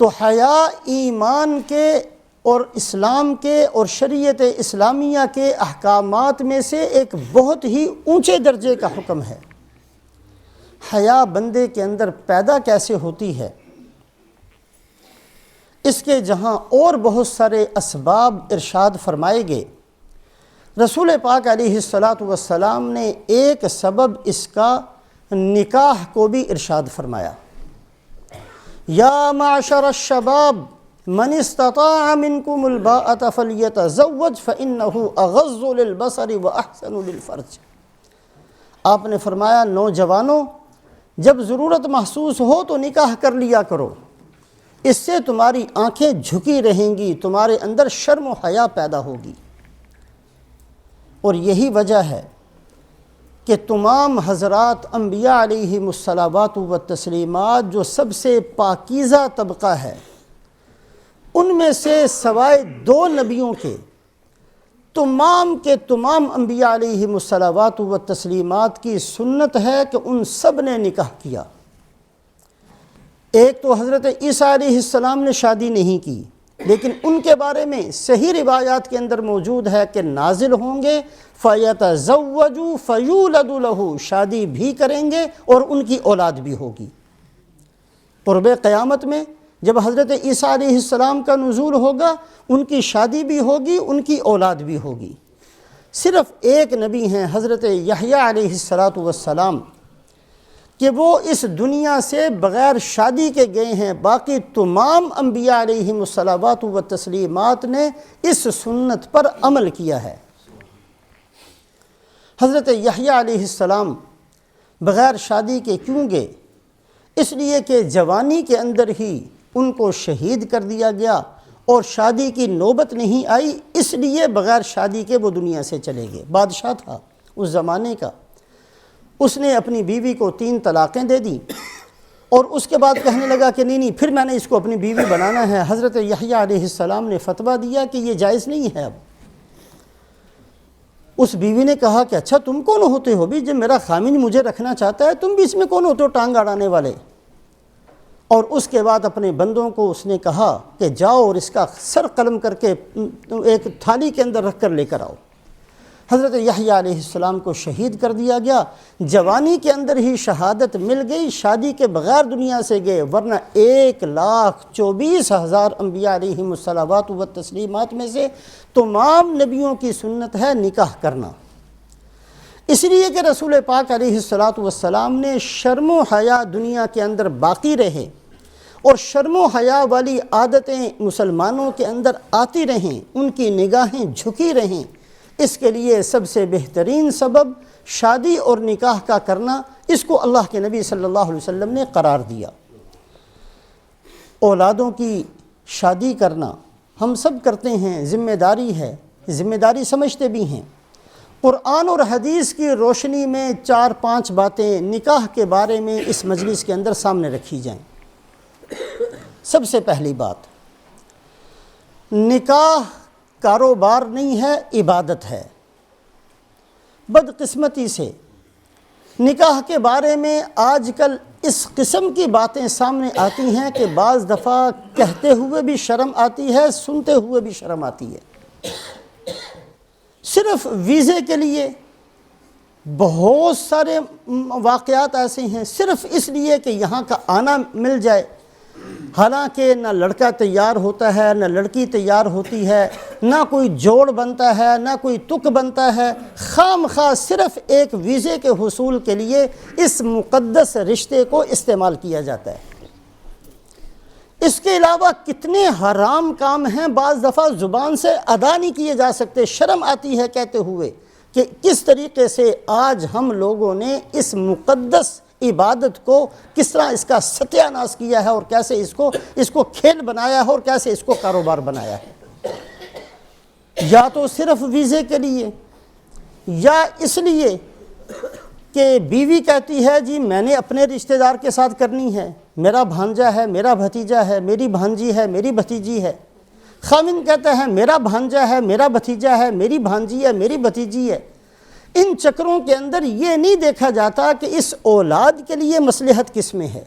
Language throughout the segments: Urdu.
تو حیا ایمان کے اور اسلام کے اور شریعت اسلامیہ کے احکامات میں سے ایک بہت ہی اونچے درجے کا حکم ہے۔ حیا بندے کے اندر پیدا کیسے ہوتی ہے، اس کے جہاں اور بہت سارے اسباب ارشاد فرمائے گئے، رسول پاک علیہ السلام نے ایک سبب اس کا نکاح کو بھی ارشاد فرمایا۔ یا معشر الشباب من استطاع منکم الباءۃ فلیتزوج فإنہ اغض للبصر واحسن للفرج۔ آپ نے فرمایا نوجوانوں، جب ضرورت محسوس ہو تو نکاح کر لیا کرو، اس سے تمہاری آنکھیں جھکی رہیں گی، تمہارے اندر شرم و حیا پیدا ہوگی۔ اور یہی وجہ ہے کہ تمام حضرات انبیاء علیہم الصلاوات و تسلیمات جو سب سے پاکیزہ طبقہ ہے، ان میں سے سوائے 2 نبیوں کے تمام کے تمام انبیاء علیہم الصلاوات و تسلیمات کی سنت ہے کہ ان سب نے نکاح کیا۔ ایک تو حضرت عیسیٰ علیہ السلام نے شادی نہیں کی، لیکن ان کے بارے میں صحیح روایات کے اندر موجود ہے کہ نازل ہوں گے فَيَتَزَوَّجُوا فَيُولَدُ لَهُ، شادی بھی کریں گے اور ان کی اولاد بھی ہوگی۔ قرب قیامت میں جب حضرت عیسیٰ علیہ السلام کا نزول ہوگا، ان کی شادی بھی ہوگی، ان کی اولاد بھی ہوگی۔ صرف ایک نبی ہیں حضرت یحییٰ علیہ السلام کہ وہ اس دنیا سے بغیر شادی کے گئے ہیں، باقی تمام انبیاء علیہم الصلاوات و تسلیمات نے اس سنت پر عمل کیا ہے۔ حضرت یحییٰ علیہ السلام بغیر شادی کے کیوں گئے؟ اس لیے کہ جوانی کے اندر ہی ان کو شہید کر دیا گیا اور شادی کی نوبت نہیں آئی، اس لیے بغیر شادی کے وہ دنیا سے چلے گئے۔ بادشاہ تھا اس زمانے کا، اس نے اپنی بیوی کو 3 طلاقیں دے دیں اور اس کے بعد کہنے لگا کہ نہیں پھر میں نے اس کو اپنی بیوی بنانا ہے۔ حضرت یحییٰ علیہ السلام نے فتویٰ دیا کہ یہ جائز نہیں ہے۔ اب اس بیوی نے کہا کہ اچھا تم کون ہوتے ہو بھی، جب میرا خامند مجھے رکھنا چاہتا ہے تم بھی اس میں کون ہوتے ہو ٹانگ اڑانے والے؟ اور اس کے بعد اپنے بندوں کو اس نے کہا کہ جاؤ اور اس کا سر قلم کر کے ایک تھالی کے اندر رکھ کر لے کر آؤ۔ حضرت یحییٰ علیہ السلام کو شہید کر دیا گیا، جوانی کے اندر ہی شہادت مل گئی، شادی کے بغیر دنیا سے گئے، ورنہ 1,24,000 انبیاء علیہم الصلاوات و تسلیمات میں سے تمام نبیوں کی سنت ہے نکاح کرنا۔ اس لیے کہ رسول پاک علیہ السلام نے شرم و حیا دنیا کے اندر باقی رہے اور شرم و حیا والی عادتیں مسلمانوں کے اندر آتی رہیں، ان کی نگاہیں جھکی رہیں، اس کے لیے سب سے بہترین سبب شادی اور نکاح کا کرنا، اس کو اللہ کے نبی صلی اللہ علیہ وسلم نے قرار دیا۔ اولادوں کی شادی کرنا ہم سب کرتے ہیں، ذمہ داری ہے، ذمہ داری سمجھتے بھی ہیں۔ قرآن اور حدیث کی روشنی میں 4-5 باتیں نکاح کے بارے میں اس مجلس کے اندر سامنے رکھی جائیں۔ سب سے پہلی بات، نکاح کاروبار نہیں ہے، عبادت ہے۔ بدقسمتی سے نکاح کے بارے میں آج کل اس قسم کی باتیں سامنے آتی ہیں کہ بعض دفعہ کہتے ہوئے بھی شرم آتی ہے، سنتے ہوئے بھی شرم آتی ہے۔ صرف ویزے کے لیے بہت سارے واقعات ایسے ہیں، صرف اس لیے کہ یہاں کا آنا مل جائے، حالانکہ نہ لڑکا تیار ہوتا ہے، نہ لڑکی تیار ہوتی ہے، نہ کوئی جوڑ بنتا ہے، نہ کوئی تک بنتا ہے، خام خواہ صرف ایک ویزے کے حصول کے لیے اس مقدس رشتے کو استعمال کیا جاتا ہے۔ اس کے علاوہ کتنے حرام کام ہیں بعض دفعہ زبان سے ادا نہیں کیے جا سکتے، شرم آتی ہے کہتے ہوئے کہ کس طریقے سے آج ہم لوگوں نے اس مقدس عبادت کو کس طرح اس کا ستیہ ناش کیا ہے اور کیسے اس کو کھیل بنایا ہے اور کیسے اس کو کاروبار بنایا ہے۔ یا تو صرف ویزے کے لیے، یا اس لیے کہ بیوی کہتی ہے جی میں نے اپنے رشتہ دار کے ساتھ کرنی ہے، میرا بھانجا ہے، میرا بھتیجا ہے، میری بھانجی ہے، میری بھتیجی ہے۔ خاوند کہتا ہے میرا بھانجا ہے، میرا بھتیجا ہے، میری بھانجی ہے، میری بھتیجی ہے۔ ان چکروں کے اندر یہ نہیں دیکھا جاتا کہ اس اولاد کے لیے مصلحت کس میں ہے،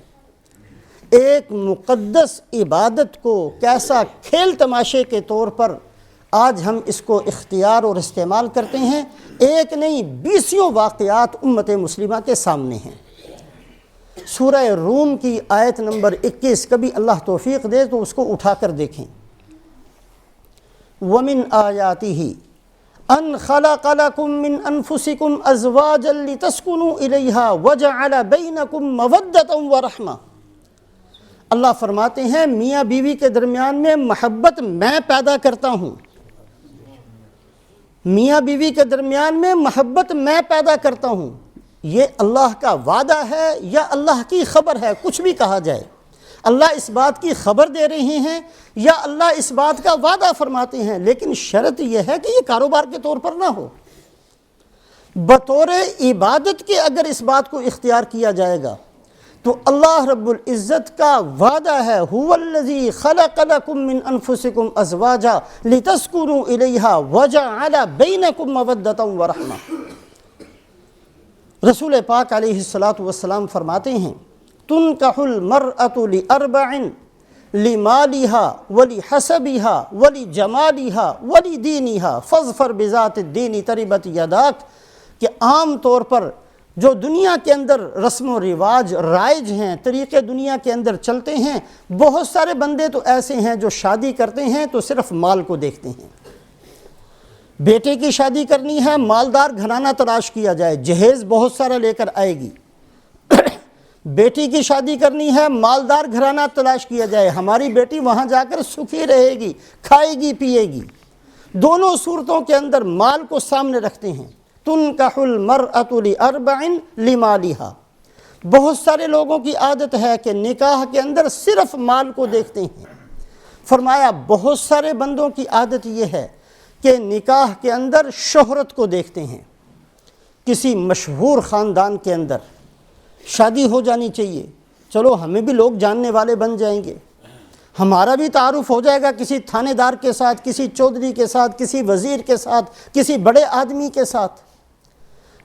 ایک مقدس عبادت کو کیسا کھیل تماشے کے طور پر آج ہم اس کو اختیار اور استعمال کرتے ہیں۔ ایک نہیں 20 واقعات امت مسلمہ کے سامنے ہیں۔ سورہ روم کی آیت نمبر 21، کبھی اللہ توفیق دے تو اس کو اٹھا کر دیکھیں۔ وَمِنْ آيَاتِهِ أَنْ خَلَقَ لَكُم مِّنْ أَنفُسِكُمْ أَزْوَاجًا لِتَسْكُنُوا إِلَيْهَا وَجَعَلَ بَيْنَكُم مَّوَدَّةً وَرَحْمَةً۔ اللہ فرماتے ہیں میاں بیوی کے درمیان میں محبت میں پیدا کرتا ہوں۔ میاں بیوی کے درمیان میں محبت میں پیدا کرتا ہوں۔ یہ اللہ کا وعدہ ہے یا اللہ کی خبر ہے؟ کچھ بھی کہا جائے، اللہ اس بات کی خبر دے رہے ہیں یا اللہ اس بات کا وعدہ فرماتے ہیں، لیکن شرط یہ ہے کہ یہ کاروبار کے طور پر نہ ہو، بطور عبادت کے اگر اس بات کو اختیار کیا جائے گا تو اللہ رب العزت کا وعدہ ہے هو الذی خلق لکم من انفسکم ازواجا لتسکنوا الیہا وجعل بینکم مودۃ ورحمہ۔ رسول پاک علیہ الصلوۃ فرماتے ہیں تنکح المرأة لأربع لمالها ولحسبها ولجمالها ولدینها فاظفر بذات الدین تربت یداک، کہ عام طور پر جو دنیا کے اندر رسم و رواج رائج ہیں، طریقے دنیا کے اندر چلتے ہیں، بہت سارے بندے تو ایسے ہیں جو شادی کرتے ہیں تو صرف مال کو دیکھتے ہیں۔ بیٹے کی شادی کرنی ہے، مالدار گھرانہ تلاش کیا جائے، جہیز بہت سارا لے کر آئے گی۔ بیٹی کی شادی کرنی ہے، مالدار گھرانہ تلاش کیا جائے، ہماری بیٹی وہاں جا کر سکھی رہے گی، کھائے گی پیے گی۔ دونوں صورتوں کے اندر مال کو سامنے رکھتے ہیں۔ تنکح المرأة لأربع لمالها، بہت سارے لوگوں کی عادت ہے کہ نکاح کے اندر صرف مال کو دیکھتے ہیں۔ فرمایا بہت سارے بندوں کی عادت یہ ہے کہ نکاح کے اندر شہرت کو دیکھتے ہیں۔ کسی مشہور خاندان کے اندر شادی ہو جانی چاہیے، چلو ہمیں بھی لوگ جاننے والے بن جائیں گے، ہمارا بھی تعارف ہو جائے گا کسی تھانے دار کے ساتھ، کسی چودھری کے ساتھ، کسی وزیر کے ساتھ، کسی بڑے آدمی کے ساتھ۔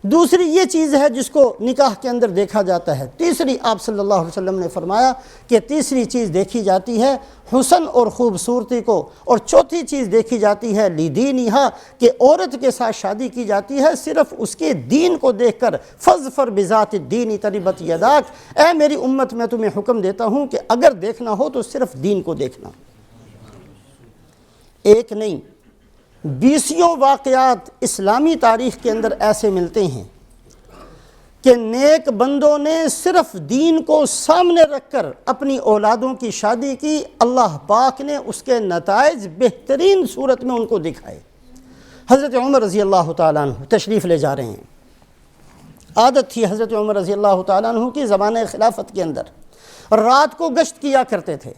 دوسری یہ چیز ہے جس کو نکاح کے اندر دیکھا جاتا ہے۔ تیسری آپ صلی اللہ علیہ وسلم نے فرمایا کہ تیسری چیز دیکھی جاتی ہے حسن اور خوبصورتی کو، اور چوتھی چیز دیکھی جاتی ہے لدینہا، کہ عورت کے ساتھ شادی کی جاتی ہے صرف اس کے دین کو دیکھ کر۔ فاظفر بذات الدین تربت یداک، اے میری امت میں تمہیں حکم دیتا ہوں کہ اگر دیکھنا ہو تو صرف دین کو دیکھنا۔ ایک نہیں 20 واقعات اسلامی تاریخ کے اندر ایسے ملتے ہیں کہ نیک بندوں نے صرف دین کو سامنے رکھ کر اپنی اولادوں کی شادی کی، اللہ پاک نے اس کے نتائج بہترین صورت میں ان کو دکھائے۔ حضرت عمر رضی اللہ تعالیٰ عنہ تشریف لے جا رہے ہیں۔ عادت تھی حضرت عمر رضی اللہ تعالیٰ عنہ کی زمانہ خلافت کے اندر رات کو گشت کیا کرتے تھے۔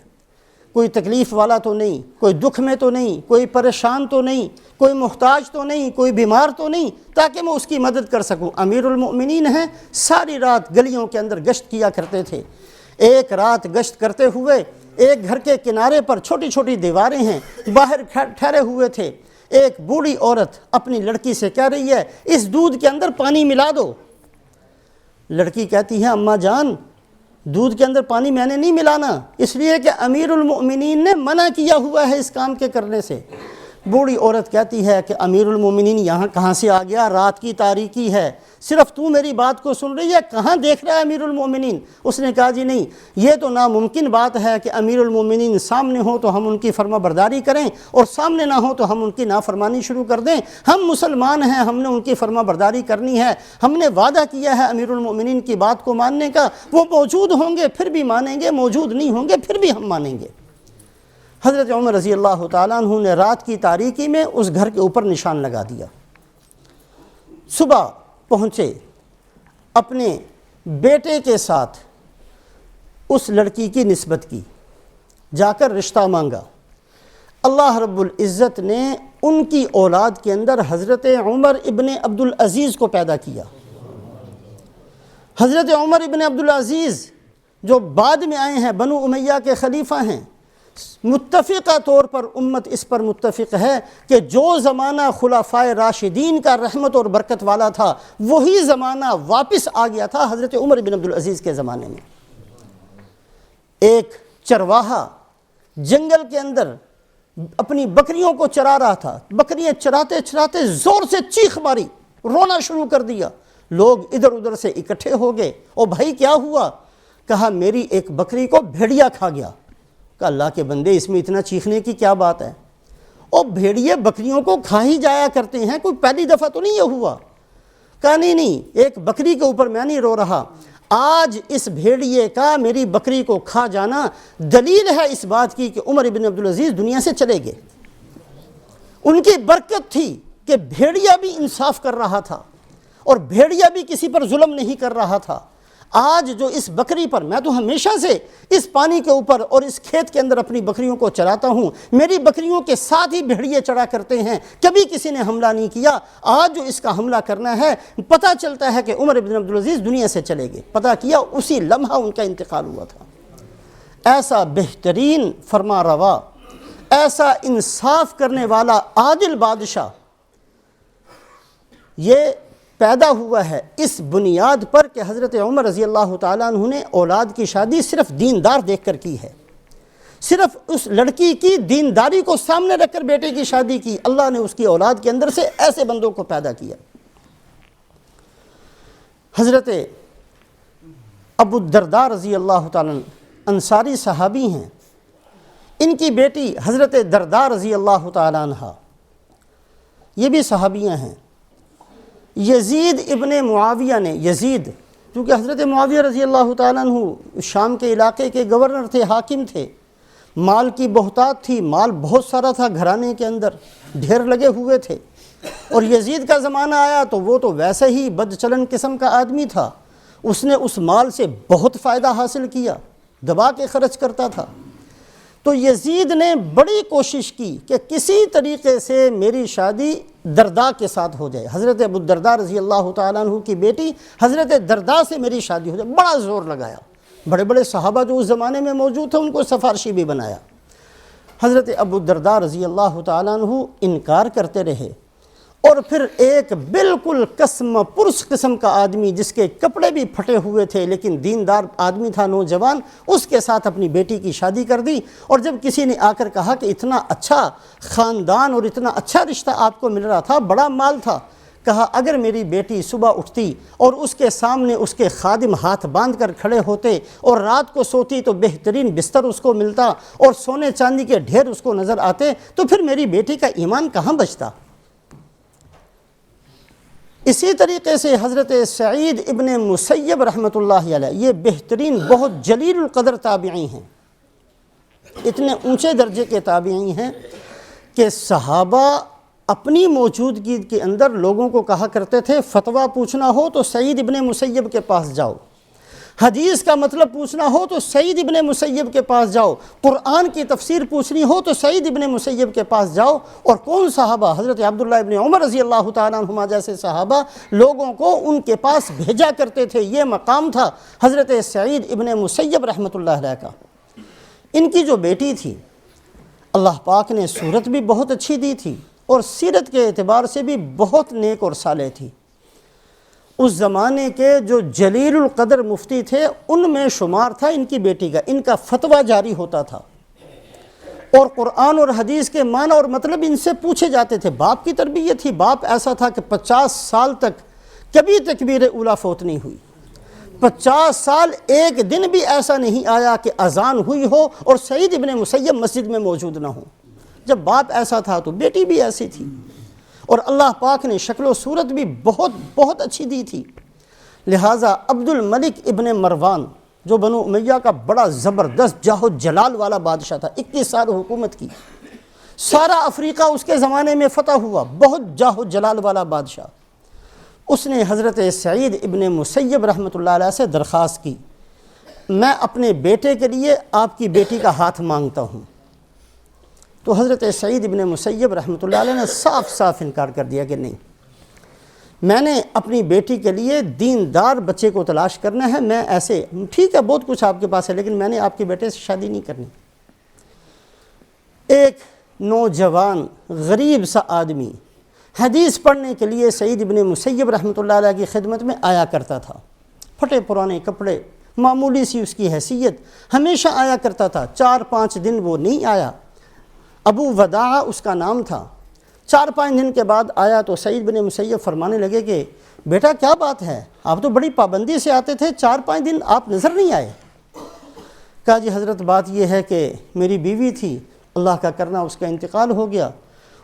کوئی تکلیف والا تو نہیں، کوئی دکھ میں تو نہیں، کوئی پریشان تو نہیں، کوئی محتاج تو نہیں، کوئی بیمار تو نہیں، تاکہ میں اس کی مدد کر سکوں۔ امیر المؤمنین ہیں، ساری رات گلیوں کے اندر گشت کیا کرتے تھے۔ ایک رات گشت کرتے ہوئے ایک گھر کے کنارے پر چھوٹی چھوٹی دیواریں ہیں، باہر ٹھہرے ہوئے تھے۔ ایک بوڑھی عورت اپنی لڑکی سے کہہ رہی ہے اس دودھ کے اندر پانی ملا دو۔ لڑکی کہتی ہے اماں جان دودھ کے اندر پانی میں نے نہیں ملانا، اس لیے کہ امیر المؤمنین نے منع کیا ہوا ہے اس کام کے کرنے سے۔ بوڑھی عورت کہتی ہے کہ امیر المؤمنین یہاں کہاں سے آ گیا، رات کی تاریکی ہے، صرف تو میری بات کو سن رہی ہے، کہاں دیکھ رہا ہے امیر المؤمنین؟ اس نے کہا جی نہیں، یہ تو ناممکن بات ہے کہ امیر المؤمنین سامنے ہوں تو ہم ان کی فرما برداری کریں اور سامنے نہ ہوں تو ہم ان کی نافرمانی شروع کر دیں۔ ہم مسلمان ہیں، ہم نے ان کی فرما برداری کرنی ہے، ہم نے وعدہ کیا ہے امیر المؤمنین کی بات کو ماننے کا، وہ موجود ہوں گے پھر بھی مانیں گے، موجود نہیں ہوں گے پھر بھی ہم مانیں گے۔ حضرت عمر رضی اللہ تعالیٰ عنہ نے رات کی تاریکی میں اس گھر کے اوپر نشان لگا دیا۔ صبح پہنچے، اپنے بیٹے کے ساتھ اس لڑکی کی نسبت کی، جا کر رشتہ مانگا۔ اللہ رب العزت نے ان کی اولاد کے اندر حضرت عمر ابن عبدالعزیز کو پیدا کیا۔ حضرت عمر ابن عبدالعزیز جو بعد میں آئے ہیں، بنو امیہ کے خلیفہ ہیں، متفقہ طور پر امت اس پر متفق ہے کہ جو زمانہ خلفائے راشدین کا رحمت اور برکت والا تھا وہی زمانہ واپس آ گیا تھا حضرت عمر بن عبدالعزیز کے زمانے میں۔ ایک چرواہا جنگل کے اندر اپنی بکریوں کو چرا رہا تھا، بکریاں چراتے چراتے زور سے چیخ ماری، رونا شروع کر دیا، لوگ ادھر ادھر سے اکٹھے ہو گئے، او بھائی کیا ہوا؟ کہا میری ایک بکری کو بھیڑیا کھا گیا۔ کہا اللہ کے بندے اس میں اتنا چیخنے کی کیا بات ہے؟ او بھیڑیے بکریوں کو کھا ہی جایا کرتے ہیں، کوئی پہلی دفعہ تو نہیں یہ ہوا۔ کہا نہیں ایک بکری کے اوپر میں نہیں رو رہا، آج اس بھیڑیے کا میری بکری کو کھا جانا دلیل ہے اس بات کی کہ عمر بن عبدالعزیز دنیا سے چلے گئے۔ ان کی برکت تھی کہ بھیڑیا بھی انصاف کر رہا تھا اور بھیڑیا بھی کسی پر ظلم نہیں کر رہا تھا۔ آج جو اس بکری پر، میں تو ہمیشہ سے اس پانی کے اوپر اور اس کھیت کے اندر اپنی بکریوں کو چراتا ہوں، میری بکریوں کے ساتھ ہی بھیڑیے چڑھا کرتے ہیں، کبھی کسی نے حملہ نہیں کیا، آج جو اس کا حملہ کرنا ہے، پتہ چلتا ہے کہ عمر بن عبدالعزیز دنیا سے چلے گئے، پتہ کیا اسی لمحہ ان کا انتقال ہوا تھا۔ ایسا بہترین فرما روا، ایسا انصاف کرنے والا عادل بادشاہ یہ پیدا ہوا ہے اس بنیاد پر کہ حضرت عمر رضی اللہ تعالیٰ عنہ نے اولاد کی شادی صرف دیندار دیکھ کر کی ہے، صرف اس لڑکی کی دینداری کو سامنے رکھ کر بیٹے کی شادی کی۔ اللہ نے اس کی اولاد کے اندر سے ایسے بندوں کو پیدا کیا۔ حضرت ابو الدرداء رضی اللہ تعالیٰ عنہ انصاری صحابی ہیں، ان کی بیٹی حضرت درداء رضی اللہ تعالیٰ عنہ یہ بھی صحابیاں ہیں۔ یزید ابن معاویہ نے، یزید کیونکہ حضرت معاویہ رضی اللہ تعالیٰ عنہ شام کے علاقے کے گورنر تھے، حاکم تھے، مال کی بہتات تھی، مال بہت سارا تھا گھرانے کے اندر، ڈھیر لگے ہوئے تھے، اور یزید کا زمانہ آیا تو وہ تو ویسے ہی بد چلن قسم کا آدمی تھا، اس نے اس مال سے بہت فائدہ حاصل کیا، دبا کے خرچ کرتا تھا۔ تو یزید نے بڑی کوشش کی کہ کسی طریقے سے میری شادی درداء کے ساتھ ہو جائے، حضرت ابو الدرداء رضی اللہ تعالیٰ عنہ کی بیٹی حضرت درداء سے میری شادی ہو جائے، بڑا زور لگایا، بڑے بڑے صحابہ جو اس زمانے میں موجود تھے ان کو سفارشی بھی بنایا۔ حضرت ابو الدرداء رضی اللہ تعالیٰ عنہ انکار کرتے رہے، اور پھر ایک بالکل قسم پرس قسم کا آدمی جس کے کپڑے بھی پھٹے ہوئے تھے لیکن دیندار آدمی تھا، نوجوان، اس کے ساتھ اپنی بیٹی کی شادی کر دی۔ اور جب کسی نے آ کر کہا کہ اتنا اچھا خاندان اور اتنا اچھا رشتہ آپ کو مل رہا تھا، بڑا مال تھا، کہا اگر میری بیٹی صبح اٹھتی اور اس کے سامنے اس کے خادم ہاتھ باندھ کر کھڑے ہوتے اور رات کو سوتی تو بہترین بستر اس کو ملتا اور سونے چاندی کے ڈھیر اس کو نظر آتے، تو پھر میری بیٹی کا ایمان کہاں بچتا؟ اسی طریقے سے حضرت سعید ابن مسیب رحمۃ اللہ علیہ، یہ بہترین بہت جلیل القدر تابعی ہیں، اتنے اونچے درجے کے تابعی ہیں کہ صحابہ اپنی موجودگی کے اندر لوگوں کو کہا کرتے تھے فتویٰ پوچھنا ہو تو سعید ابن مسیب کے پاس جاؤ، حدیث کا مطلب پوچھنا ہو تو سعید ابن مسیب کے پاس جاؤ، قرآن کی تفسیر پوچھنی ہو تو سعید ابن مسیب کے پاس جاؤ۔ اور کون صحابہ؟ حضرت عبداللہ ابن عمر رضی اللہ تعالیٰ عنہما جیسے صحابہ لوگوں کو ان کے پاس بھیجا کرتے تھے۔ یہ مقام تھا حضرت سعید ابن مسیب رحمۃ اللہ علیہ کا۔ ان کی جو بیٹی تھی، اللہ پاک نے صورت بھی بہت اچھی دی تھی اور سیرت کے اعتبار سے بھی بہت نیک اور صالح تھی۔ اس زمانے کے جو جلیل القدر مفتی تھے ان میں شمار تھا ان کی بیٹی کا، ان کا فتویٰ جاری ہوتا تھا اور قرآن اور حدیث کے معنی اور مطلب ان سے پوچھے جاتے تھے۔ باپ کی تربیت تھی، باپ ایسا تھا کہ 50 سال تک کبھی تکبیر اولیٰ فوت نہیں ہوئی، 50 سال ایک دن بھی ایسا نہیں آیا کہ اذان ہوئی ہو اور سعید ابن مسیب مسجد میں موجود نہ ہو۔ جب باپ ایسا تھا تو بیٹی بھی ایسی تھی، اور اللہ پاک نے شکل و صورت بھی بہت بہت اچھی دی تھی۔ لہٰذا عبد الملک ابن مروان جو بنو امیہ کا بڑا زبردست جاہ و جلال والا بادشاہ تھا، 21 سال حکومت کی، سارا افریقہ اس کے زمانے میں فتح ہوا، بہت جاہ و جلال والا بادشاہ، اس نے حضرت سعید ابن مسیب رحمۃ اللہ علیہ سے درخواست کی، میں اپنے بیٹے کے لیے آپ کی بیٹی کا ہاتھ مانگتا ہوں۔ تو حضرت سعید ابن مسیب رحمۃ اللہ علیہ نے صاف صاف انکار کر دیا کہ نہیں، میں نے اپنی بیٹی کے لیے دیندار بچے کو تلاش کرنا ہے، میں ایسے ٹھیک ہے بہت کچھ آپ کے پاس ہے لیکن میں نے آپ کے بیٹے سے شادی نہیں کرنی۔ ایک نوجوان غریب سا آدمی حدیث پڑھنے کے لیے سعید ابن مسیب رحمۃ اللہ علیہ کی خدمت میں آیا کرتا تھا، پھٹے پرانے کپڑے، معمولی سی اس کی حیثیت، ہمیشہ آیا کرتا تھا، 4-5 دن وہ نہیں آیا، ابو وداع اس کا نام تھا۔ 4-5 دن کے بعد آیا تو سعید بن مسیب فرمانے لگے کہ بیٹا کیا بات ہے، آپ تو بڑی پابندی سے آتے تھے، 4-5 دن آپ نظر نہیں آئے۔ کہا جی حضرت بات یہ ہے کہ میری بیوی تھی، اللہ کا کرنا اس کا انتقال ہو گیا،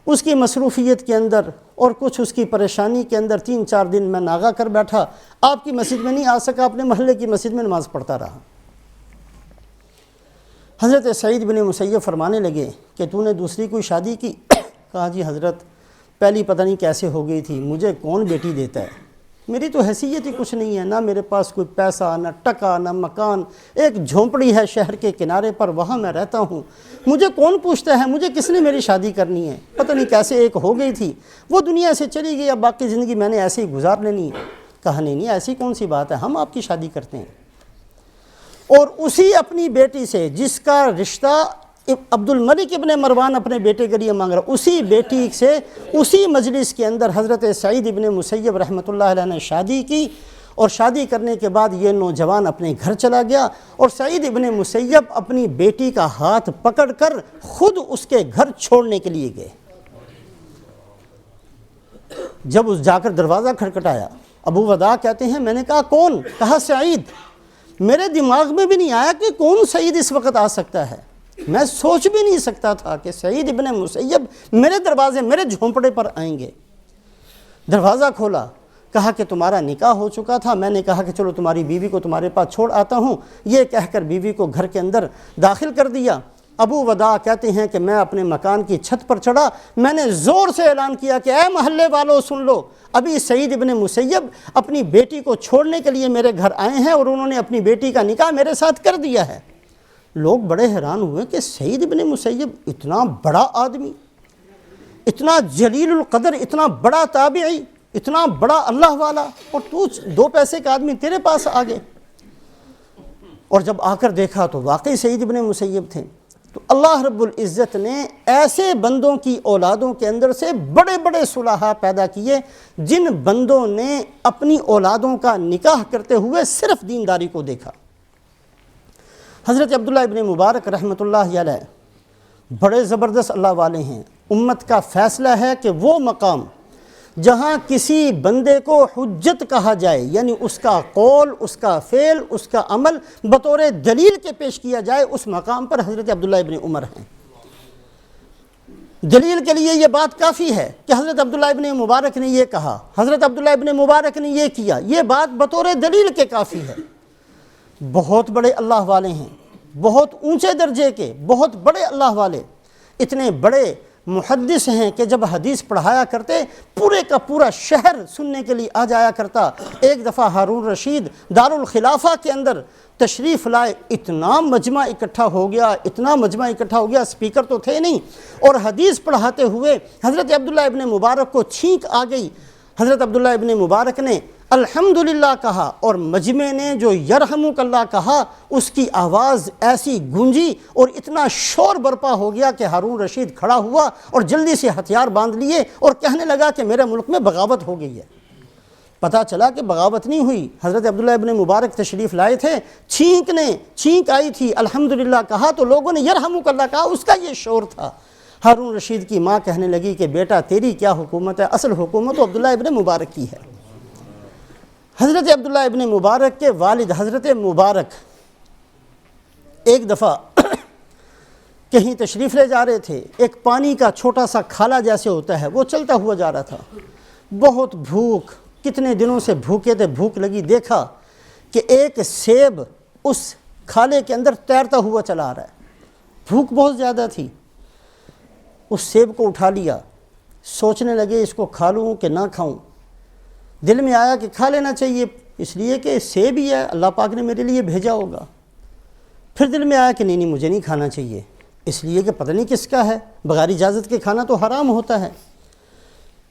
اس کی مصروفیت کے اندر اور کچھ اس کی پریشانی کے اندر 3-4 دن میں ناغا کر بیٹھا، آپ کی مسجد میں نہیں آ سکا، اپنے محلے کی مسجد میں نماز پڑھتا رہا۔ حضرت سعید بن مسیب فرمانے لگے کہ تو نے دوسری کوئی شادی کی؟ کہا جی حضرت پہلی پتہ نہیں کیسے ہو گئی تھی، مجھے کون بیٹی دیتا ہے، میری تو حیثیت ہی کچھ نہیں ہے، نہ میرے پاس کوئی پیسہ، نہ ٹکا، نہ مکان، ایک جھونپڑی ہے شہر کے کنارے پر، وہاں میں رہتا ہوں، مجھے کون پوچھتا ہے، مجھے کس نے میری شادی کرنی ہے، پتہ نہیں کیسے ایک ہو گئی تھی، وہ دنیا سے چلی گئی، اب باقی زندگی میں نے ایسے ہی گزار لینی ہے۔ کہا نہیں ایسی کون سی بات ہے، ہم آپ کی شادی کرتے ہیں۔ اور اسی اپنی بیٹی سے جس کا رشتہ عبد الملک ابن مروان اپنے بیٹے کے لیے مانگ رہا، اسی بیٹی سے اسی مجلس کے اندر حضرت سعید ابن مسیب رحمۃ اللہ علیہ نے شادی کی، اور شادی کرنے کے بعد یہ نوجوان اپنے گھر چلا گیا، اور سعید ابن مسیب اپنی بیٹی کا ہاتھ پکڑ کر خود اس کے گھر چھوڑنے کے لیے گئے۔ جب اس جا کر دروازہ کھٹکھٹایا، ابو وداع کہتے ہیں میں نے کہا کون؟ کہا سعید۔ میرے دماغ میں بھی نہیں آیا کہ کون سعید اس وقت آ سکتا ہے، میں سوچ بھی نہیں سکتا تھا کہ سعید ابن مسیب میرے دروازے، میرے جھونپڑے پر آئیں گے۔ دروازہ کھولا، کہا کہ تمہارا نکاح ہو چکا تھا، میں نے کہا کہ چلو تمہاری بیوی کو تمہارے پاس چھوڑ آتا ہوں، یہ کہہ کر بیوی کو گھر کے اندر داخل کر دیا۔ ابو وداع کہتے ہیں کہ میں اپنے مکان کی چھت پر چڑھا، میں نے زور سے اعلان کیا کہ اے محلے والوں سن لو، ابھی سعید ابن مسیب اپنی بیٹی کو چھوڑنے کے لیے میرے گھر آئے ہیں اور انہوں نے اپنی بیٹی کا نکاح میرے ساتھ کر دیا ہے۔ لوگ بڑے حیران ہوئے کہ سعید ابن مسیب اتنا بڑا آدمی، اتنا جلیل القدر، اتنا بڑا تابعی، اتنا بڑا اللہ والا، اور تو 2 پیسے کا آدمی تیرے پاس آ گئے۔ اور جب آ کر دیکھا تو واقعی سعید ابن مسیب تھے۔ تو اللہ رب العزت نے ایسے بندوں کی اولادوں کے اندر سے بڑے بڑے صلحاء پیدا کیے جن بندوں نے اپنی اولادوں کا نکاح کرتے ہوئے صرف دینداری کو دیکھا۔ حضرت عبداللہ ابن مبارک رحمۃ اللہ علیہ بڑے زبردست اللہ والے ہیں۔ امت کا فیصلہ ہے کہ وہ مقام جہاں کسی بندے کو حجت کہا جائے، یعنی اس کا قول، اس کا فعل، اس کا عمل بطور دلیل کے پیش کیا جائے، اس مقام پر حضرت عبداللہ ابن عمر ہیں۔ دلیل کے لیے یہ بات کافی ہے کہ حضرت عبداللہ ابن مبارک نے یہ کہا، حضرت عبداللہ ابن مبارک نے یہ کیا، یہ بات بطور دلیل کے کافی ہے۔ بہت بڑے اللہ والے ہیں، بہت اونچے درجے کے، بہت بڑے اللہ والے، اتنے بڑے محدث ہیں کہ جب حدیث پڑھایا کرتے پورے کا پورا شہر سننے کے لیے آ جایا کرتا۔ ایک دفعہ ہارون رشید دارالخلافہ کے اندر تشریف لائے، اتنا مجمع اکٹھا ہو گیا، اتنا مجمع اکٹھا ہو گیا، سپیکر تو تھے نہیں، اور حدیث پڑھاتے ہوئے حضرت عبداللہ ابن مبارک کو چھینک آ گئی۔ حضرت عبداللہ ابن مبارک نے الحمدللہ کہا، اور مجمع نے جو یرحمک اللہ کہا، اس کی آواز ایسی گونجی اور اتنا شور برپا ہو گیا کہ ہارون رشید کھڑا ہوا اور جلدی سے ہتھیار باندھ لیے اور کہنے لگا کہ میرے ملک میں بغاوت ہو گئی ہے۔ پتہ چلا کہ بغاوت نہیں ہوئی، حضرت عبداللہ ابن مبارک تشریف لائے تھے، چھینک آئی تھی، الحمدللہ کہا تو لوگوں نے یرحمک اللہ کہا، اس کا یہ شور تھا۔ ہارون رشید کی ماں کہنے لگی کہ بیٹا تیری کیا حکومت ہے، اصل حکومت تو عبداللہ ابن مبارک کی ہے۔ حضرت عبداللہ ابن مبارک کے والد حضرت مبارک ایک دفعہ کہیں تشریف لے جا رہے تھے، ایک پانی کا چھوٹا سا کھالا جیسے ہوتا ہے وہ چلتا ہوا جا رہا تھا، بہت بھوک، کتنے دنوں سے بھوکے تھے، بھوک لگی، دیکھا کہ ایک سیب اس کھالے کے اندر تیرتا ہوا چلا آ رہا ہے، بھوک بہت زیادہ تھی، اس سیب کو اٹھا لیا، سوچنے لگے اس کو کھا لوں کہ نہ کھاؤں، دل میں آیا کہ کھا لینا چاہیے، اس لیے کہ سیب ہی ہے، اللہ پاک نے میرے لیے بھیجا ہوگا۔ پھر دل میں آیا کہ نہیں مجھے نہیں کھانا چاہیے، اس لیے کہ پتہ نہیں کس کا ہے، بغیر اجازت کے کھانا تو حرام ہوتا ہے۔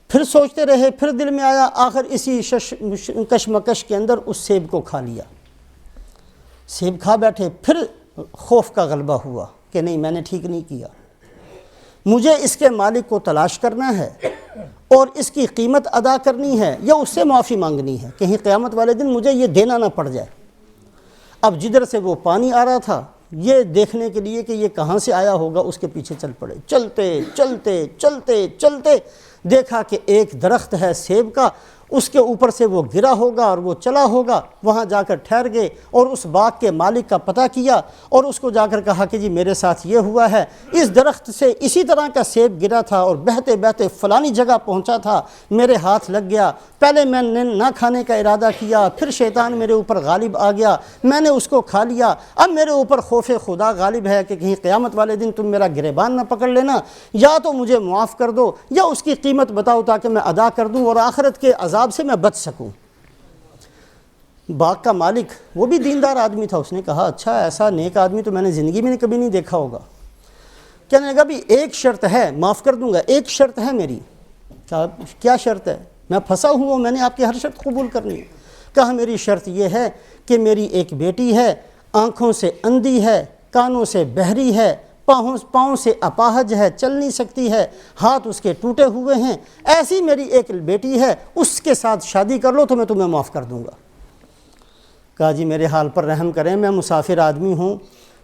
پھر سوچتے رہے، پھر دل میں آیا، آخر اسی کشمکش کے اندر اس سیب کو کھا لیا، سیب کھا بیٹھے، پھر خوف کا غلبہ ہوا کہ نہیں میں نے ٹھیک نہیں کیا، مجھے اس کے مالک کو تلاش کرنا ہے اور اس کی قیمت ادا کرنی ہے یا اس سے معافی مانگنی ہے، کہیں قیامت والے دن مجھے یہ دینا نہ پڑ جائے۔ اب جدھر سے وہ پانی آ رہا تھا یہ دیکھنے کے لیے کہ یہ کہاں سے آیا ہوگا اس کے پیچھے چل پڑے، چلتے چلتے چلتے چلتے دیکھا کہ ایک درخت ہے سیب کا، اس کے اوپر سے وہ گرا ہوگا اور وہ چلا ہوگا، وہاں جا کر ٹھہر گئے اور اس باغ کے مالک کا پتہ کیا اور اس کو جا کر کہا کہ جی میرے ساتھ یہ ہوا ہے، اس درخت سے اسی طرح کا سیب گرا تھا اور بہتے بہتے فلانی جگہ پہنچا تھا، میرے ہاتھ لگ گیا، پہلے میں نے نہ کھانے کا ارادہ کیا، پھر شیطان میرے اوپر غالب آ گیا، میں نے اس کو کھا لیا، اب میرے اوپر خوف خدا غالب ہے کہ کہیں قیامت والے دن تم میرا گریبان نہ پکڑ لینا، یا تو مجھے معاف کر دو یا اس کی قیمت بتاؤ تاکہ میں ادا کر دوں اور آخرت کے عذاب سے میں بچ سکوں۔ باغ کا مالک وہ بھی دیندار آدمی تھا، اس نے کہا اچھا ایسا نیک آدمی تو میں نے زندگی میں کبھی نہیں دیکھا ہوگا۔ کہنے لگا بھی ایک شرط ہے، معاف کر دوں گا، ایک شرط ہے میری۔ کیا شرط ہے؟ میں پھنسا ہوں، میں نے آپ کی ہر شرط قبول کرنی ہے۔ کہا میری شرط یہ ہے کہ میری ایک بیٹی ہے، آنکھوں سے اندھی ہے، کانوں سے بہری ہے، پاؤں سے اپاہج ہے، چل نہیں سکتی ہے، ہاتھ اس کے ٹوٹے ہوئے ہیں، ایسی میری ایک بیٹی ہے، اس کے ساتھ شادی کر لو تو میں تمہیں معاف کر دوں گا۔ کہا جی میرے حال پر رحم کریں، میں مسافر آدمی ہوں،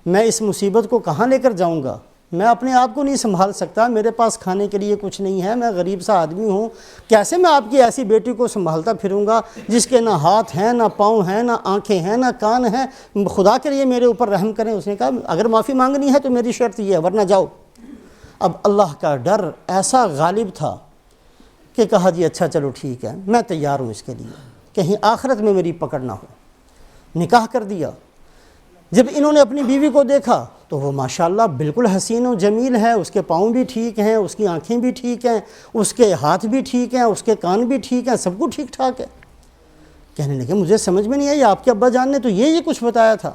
میں اس مصیبت کو کہاں لے کر جاؤں گا، میں اپنے آپ کو نہیں سنبھال سکتا، میرے پاس کھانے کے لیے کچھ نہیں ہے، میں غریب سا آدمی ہوں، کیسے میں آپ کی ایسی بیٹی کو سنبھالتا پھروں گا جس کے نہ ہاتھ ہیں نہ پاؤں ہیں نہ آنکھیں ہیں نہ کان ہیں، خدا کے لیے میرے اوپر رحم کریں۔ اس نے کہا اگر معافی مانگنی ہے تو میری شرط یہ ہے ورنہ جاؤ۔ اب اللہ کا ڈر ایسا غالب تھا کہ کہا جی اچھا چلو ٹھیک ہے، میں تیار ہوں اس کے لیے، کہیں آخرت میں میری پکڑ نہ ہو۔ نکاح کر دیا۔ جب انہوں نے اپنی بیوی کو دیکھا تو وہ ماشاءاللہ بالکل حسین و جمیل ہے، اس کے پاؤں بھی ٹھیک ہیں، اس کی آنکھیں بھی ٹھیک ہیں، اس کے ہاتھ بھی ٹھیک ہیں، اس کے کان بھی ٹھیک ہیں، سب کچھ ٹھیک ٹھاک ہے۔ کہنے لگے مجھے سمجھ میں نہیں آئی، آپ کے ابا جان نے تو یہ کچھ بتایا تھا۔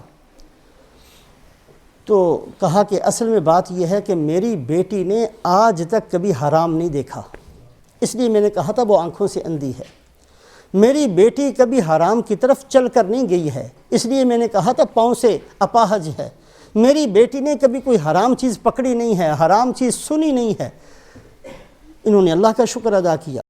تو کہا کہ اصل میں بات یہ ہے کہ میری بیٹی نے آج تک کبھی حرام نہیں دیکھا، اس لیے میں نے کہا تھا وہ آنکھوں سے اندھی ہے۔ میری بیٹی کبھی حرام کی طرف چل کر نہیں گئی ہے، اس لیے میں نے کہا تھا پاؤں سے اپاہج ہے۔ میری بیٹی نے کبھی کوئی حرام چیز پکڑی نہیں ہے، حرام چیز سنی نہیں ہے۔ انہوں نے اللہ کا شکر ادا کیا۔